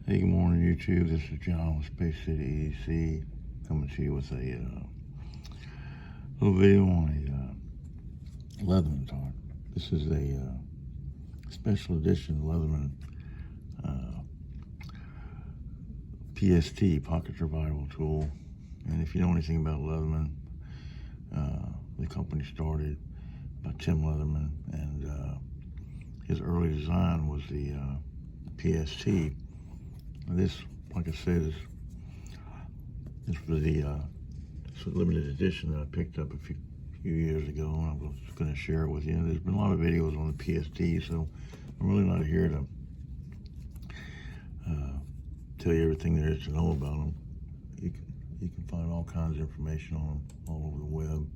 Hey, good morning, YouTube. This is John with Space City EDC coming to you with a little video on a Leatherman talk. This is a special edition Leatherman PST, Pocket Survival Tool. And if you know anything about Leatherman, the company started by Tim Leatherman, and his early design was the PST. This, like I said, is for the limited edition that I picked up a few years ago, and I was going to share it with you. There's been a lot of videos on the PST, so I'm really not here to tell you everything there is to know about them. You can find all kinds of information on them all over the web.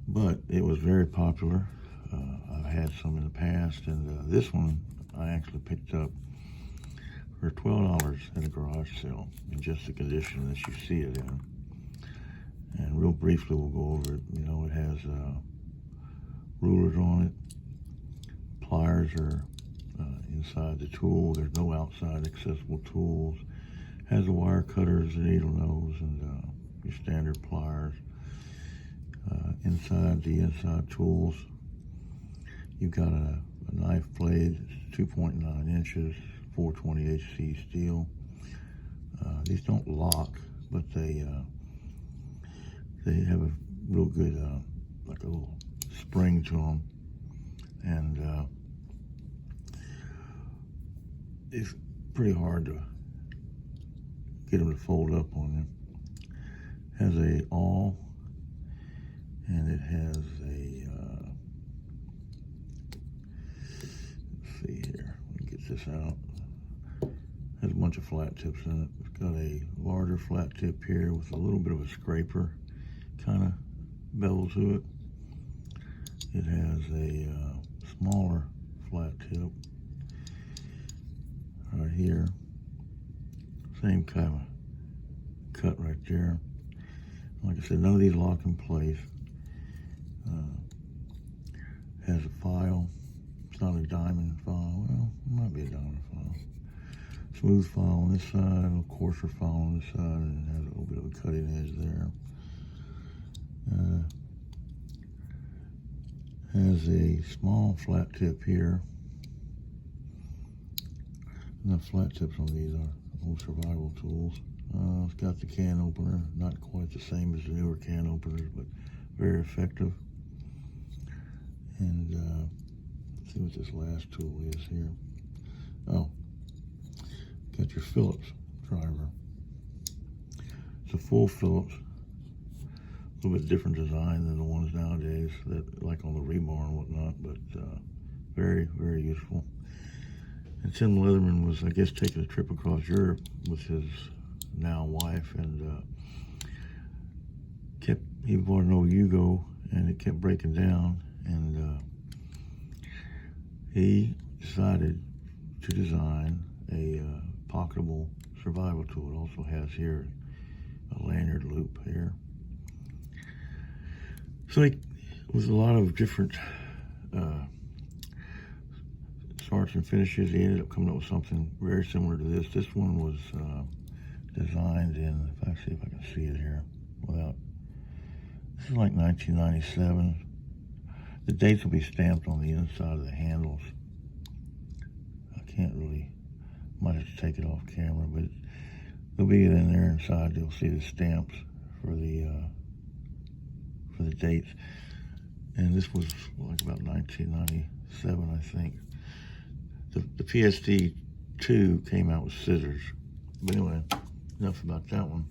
But it was very popular. I've had some in the past, and this one I actually picked up for $12 at a garage sale in just the condition that you see it in. And real briefly, we'll go over it. You know, it has rulers on it. Pliers are inside the tool. There's no outside accessible tools. Has the wire cutters, the needle nose, and your standard pliers. Inside the inside tools, you've got a knife blade. It's 2.9 inches, 420 HC steel. These don't lock, but they have a real good, like a little spring to them, and it's pretty hard to get them to fold up on you. Has a awl, and it has a let's see here, let me get this out. Has a bunch of flat tips in it. It's got a larger flat tip here with a little bit of a scraper kind of bevel to it. It has a smaller flat tip right here. Same kind of cut right there. Like I said, none of these lock in place. Has a file. It's not a diamond file. Well, it might be a diamond file. Smooth file on this side, a coarser file on this side, and it has a little bit of a cutting edge there. Has a small flat tip here. Enough flat tips on these are old survival tools. It's got the can opener, not quite the same as the newer can openers, but very effective. And let's see what this last tool is here. Oh, got your Phillips driver. It's a full Phillips, a little bit different design than the ones nowadays that like on the rebar and whatnot, but very, very useful. And Tim Leatherman was, I guess, taking a trip across Europe with his now wife, and he bought an old Yugo, and it kept breaking down, and he decided to design a pocketable survival tool. It also has here a lanyard loop here. So with a lot of different starts and finishes, he ended up coming up with something very similar to this. This one was designed in, if I can see it here, this is like 1997. The dates will be stamped on the inside of the handles. I can't really, might have to take it off camera, but they'll be in there inside. You'll see the stamps for the dates. And this was like about 1997, I think. The PST2 came out with scissors. But anyway, enough about that one.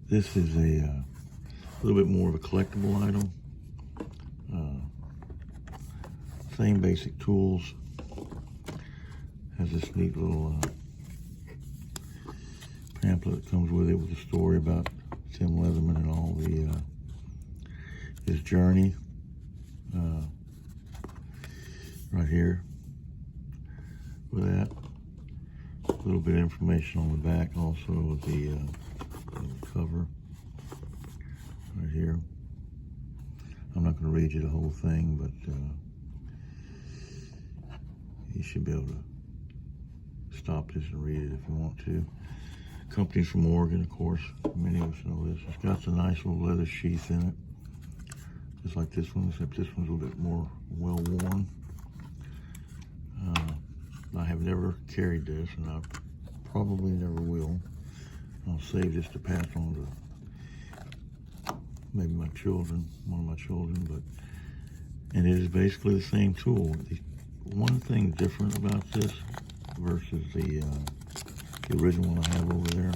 This is a little bit more of a collectible item. Same basic tools. Has this neat little pamphlet that comes with it with a story about Tim Leatherman and all his journey. Right here with that. A little bit of information on the back also with the cover right here. I'm not going to read you the whole thing, but you should be able to stop this and read it if you want to. Company's from Oregon, of course. Many of us know this. It's got a nice little leather sheath in it, just like this one, except this one's a little bit more well-worn. I have never carried this, and I probably never will. I'll save this to pass on to maybe my children, one of my children, and it is basically the same tool. The one thing different about this versus the original one I have over there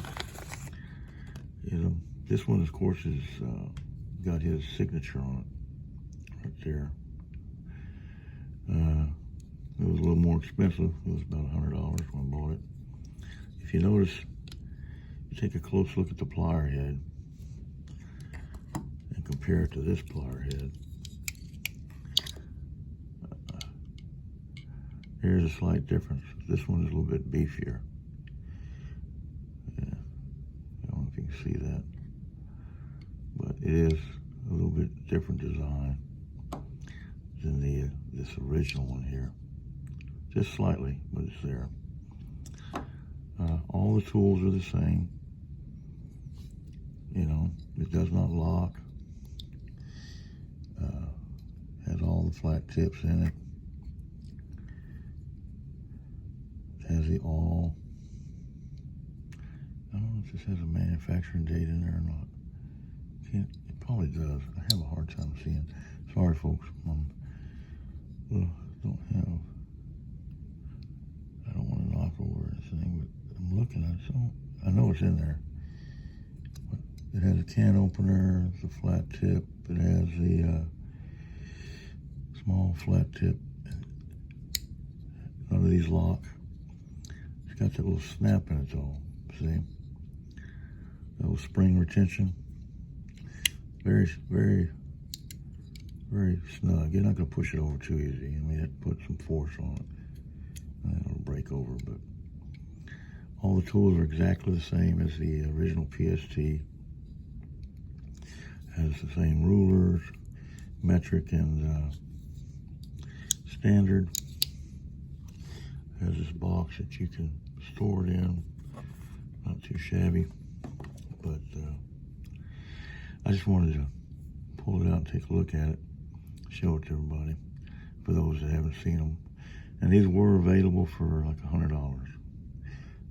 is this one, of course, is got his signature on it right there. It was a little more expensive. It was about $100 when I bought it. If you notice, you take a close look at the plier head and compare it to this plier head. Here's a slight difference. This one is a little bit beefier. Yeah, I don't know if you can see that, but it is a little bit different design than this original one here. Just slightly, but it's there. All the tools are the same. You know, it does not lock. Has all the flat tips in it. Has the all. I don't know if this has a manufacturing date in there or not. It probably does. I have a hard time seeing. Sorry, folks. I don't want to knock over anything, but I'm looking at it. So I know it's in there. But it has a can opener, it's a flat tip. It has the small flat tip. None of these lock. It's got that little snap in it though, see? That little spring retention. Very, very, very snug. You're not going to push it over too easy. I mean, you have to put some force on it. And it'll break over, but all the tools are exactly the same as the original PST. Has the same rulers, metric and standard. Has this box that you can store it in. Not too shabby, but I just wanted to pull it out and take a look at it, show it to everybody, for those that haven't seen them. And these were available for like $100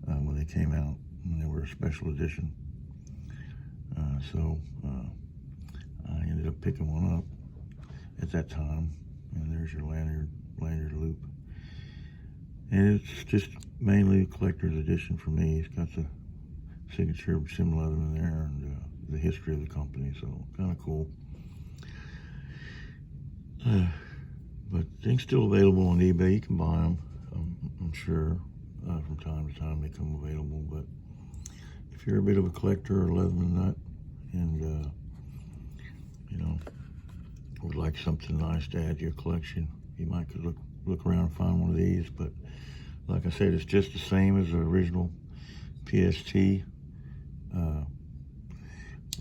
when they came out, and they were a special edition. So I ended up picking one up at that time, and there's your lanyard loop. And it's just mainly a collector's edition for me. It's got the signature of Sim Leatherman there and the history of the company, so kind of cool. But things still available on eBay. You can buy them, I'm sure. From time to time they come available. But if you're a bit of a collector or Leatherman nut and, you know, would like something nice to add to your collection, you might could look around and find one of these. But like I said, it's just the same as the original PST.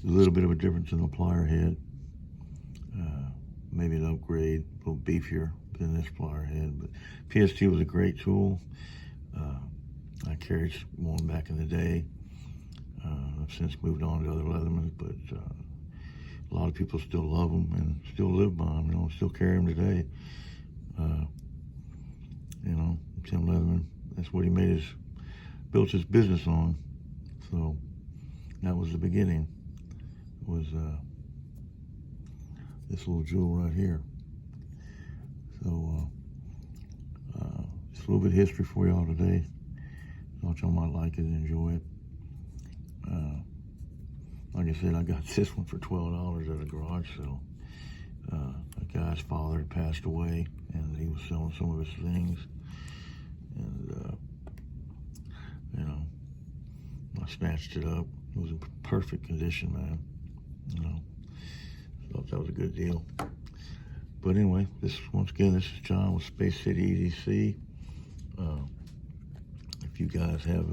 A little bit of a difference in the plier head. Maybe an upgrade, a little beefier than this plier head. But PST was a great tool. I carried one back in the day. I've since moved on to other Leathermans, but a lot of people still love them and still live by them. You know, still carry them today. You know, Tim Leatherman, that's what he built his business on. So that was the beginning. Was this little jewel right here. So just a little bit of history for y'all today. Thought y'all might like it and enjoy it. Like I said, I got this one for $12 at a garage sale. A guy's father had passed away, and he was selling some of his things. And, you know, I snatched it up. It was in perfect condition, man. You know, thought that was a good deal. But anyway, once again, this is John with Space City EDC. If you guys have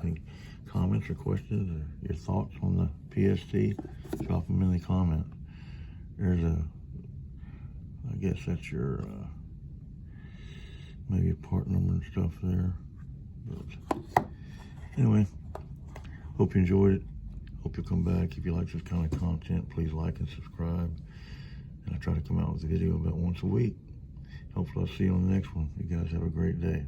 any comments or questions or your thoughts on the PST, drop them in the comments. There's I guess that's your maybe a part number and stuff there. But anyway, hope you enjoyed it. Hope you'll come back. If you like this kind of content, please like and subscribe. And I try to come out with a video about once a week. Hopefully I'll see you on the next one. You guys have a great day.